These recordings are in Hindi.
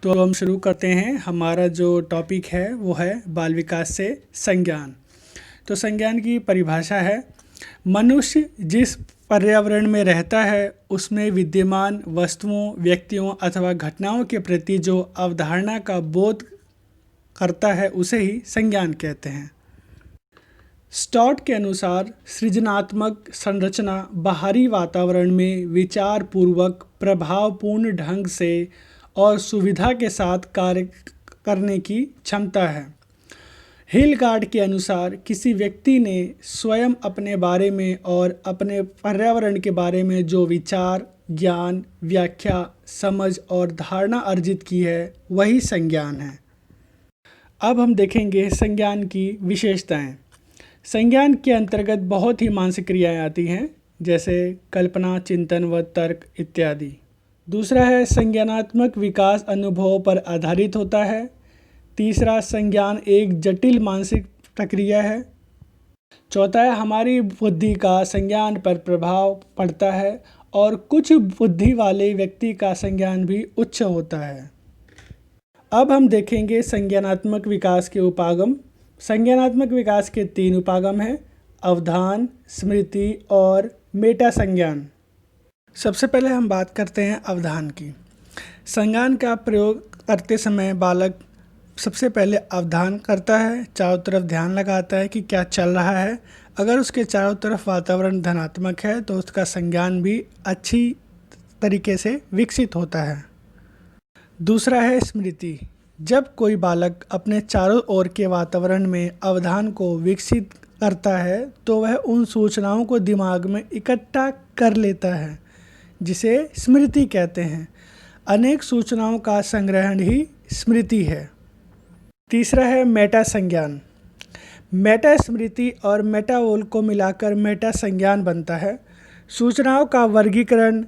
तो हम शुरू करते हैं। हमारा जो टॉपिक है वो है बाल विकास से संज्ञान। तो संज्ञान की परिभाषा है, मनुष्य जिस पर्यावरण में रहता है उसमें विद्यमान वस्तुओं, व्यक्तियों अथवा घटनाओं के प्रति जो अवधारणा का बोध करता है उसे ही संज्ञान कहते हैं। स्टॉट के अनुसार सृजनात्मक संरचना बाहरी वातावरण में विचार पूर्वक, प्रभावपूर्ण ढंग से और सुविधा के साथ कार्य करने की क्षमता है। हिलगार्ड के अनुसार किसी व्यक्ति ने स्वयं अपने बारे में और अपने पर्यावरण के बारे में जो विचार, ज्ञान, व्याख्या, समझ और धारणा अर्जित की है वही संज्ञान है। अब हम देखेंगे संज्ञान की विशेषताएं। संज्ञान के अंतर्गत बहुत ही मानसिक क्रियाएं आती हैं, जैसे कल्पना, चिंतन व तर्क इत्यादि। दूसरा है संज्ञानात्मक विकास अनुभवों पर आधारित होता है। तीसरा, संज्ञान एक जटिल मानसिक प्रक्रिया है। चौथा है हमारी बुद्धि का संज्ञान पर प्रभाव पड़ता है और कुछ बुद्धि वाले व्यक्ति का संज्ञान भी उच्च होता है। अब हम देखेंगे संज्ञानात्मक विकास के उपागम। संज्ञानात्मक विकास के 3 उपागम हैं, अवधान, स्मृति और मेटा संज्ञान। सबसे पहले हम बात करते हैं अवधान की। संज्ञान का प्रयोग करते समय बालक सबसे पहले अवधान करता है, चारों तरफ ध्यान लगाता है कि क्या चल रहा है। अगर उसके चारों तरफ वातावरण धनात्मक है तो उसका संज्ञान भी अच्छी तरीके से विकसित होता है। दूसरा है स्मृति। जब कोई बालक अपने चारों ओर के वातावरण में अवधान को विकसित करता है तो वह उन सूचनाओं को दिमाग में इकट्ठा कर लेता है, जिसे स्मृति कहते हैं। अनेक सूचनाओं का संग्रहण ही स्मृति है। तीसरा है मेटा संज्ञान। मेटा स्मृति और मेटावोल को मिलाकर मेटा संज्ञान बनता है। सूचनाओं का वर्गीकरण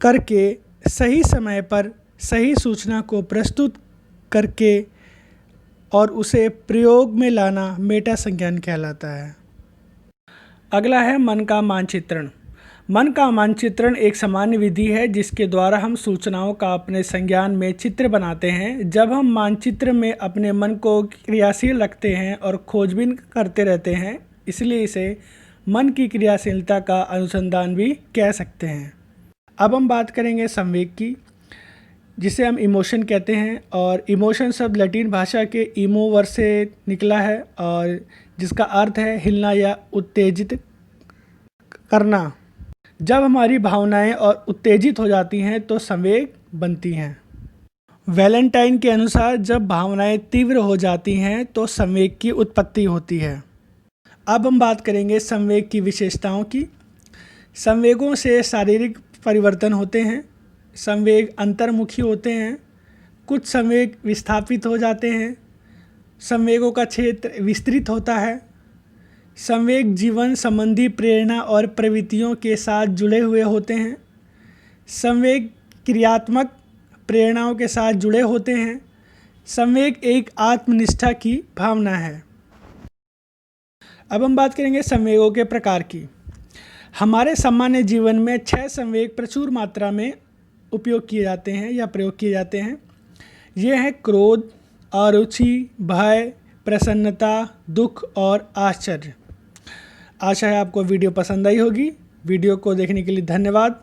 करके सही समय पर सही सूचना को प्रस्तुत करके और उसे प्रयोग में लाना मेटा संज्ञान कहलाता है। अगला है मन का मानचित्रण। मन का मानचित्रण एक सामान्य विधि है जिसके द्वारा हम सूचनाओं का अपने संज्ञान में चित्र बनाते हैं। जब हम मानचित्र में अपने मन को क्रियाशील रखते हैं और खोजबीन करते रहते हैं, इसलिए इसे मन की क्रियाशीलता का अनुसंधान भी कह सकते हैं। अब हम बात करेंगे संवेग की, जिसे हम इमोशन कहते हैं। और इमोशन शब्द लैटिन भाषा के इमोवर से निकला है और जिसका अर्थ है हिलना या उत्तेजित करना। जब हमारी भावनाएं और उत्तेजित हो जाती हैं तो संवेग बनती हैं। वैलेंटाइन के अनुसार जब भावनाएं तीव्र हो जाती हैं तो संवेग की उत्पत्ति होती है। अब हम बात करेंगे संवेग की विशेषताओं की। संवेगों से शारीरिक परिवर्तन होते हैं। संवेग अंतर्मुखी होते हैं। कुछ संवेग विस्थापित हो जाते हैं। संवेगों का क्षेत्र विस्तृत होता है। संवेग जीवन संबंधी प्रेरणा और प्रवृत्तियों के साथ जुड़े हुए होते हैं। संवेग क्रियात्मक प्रेरणाओं के साथ जुड़े होते हैं। संवेग एक आत्मनिष्ठा की भावना है। अब हम बात करेंगे संवेगों के प्रकार की। हमारे सामान्य जीवन में 6 संवेग प्रचुर मात्रा में उपयोग किए जाते हैं या प्रयोग किए जाते हैं। ये हैं क्रोध, अरुचि, भय, प्रसन्नता, दुख और आश्चर्य। आशा है आपको वीडियो पसंद आई होगी। वीडियो को देखने के लिए धन्यवाद।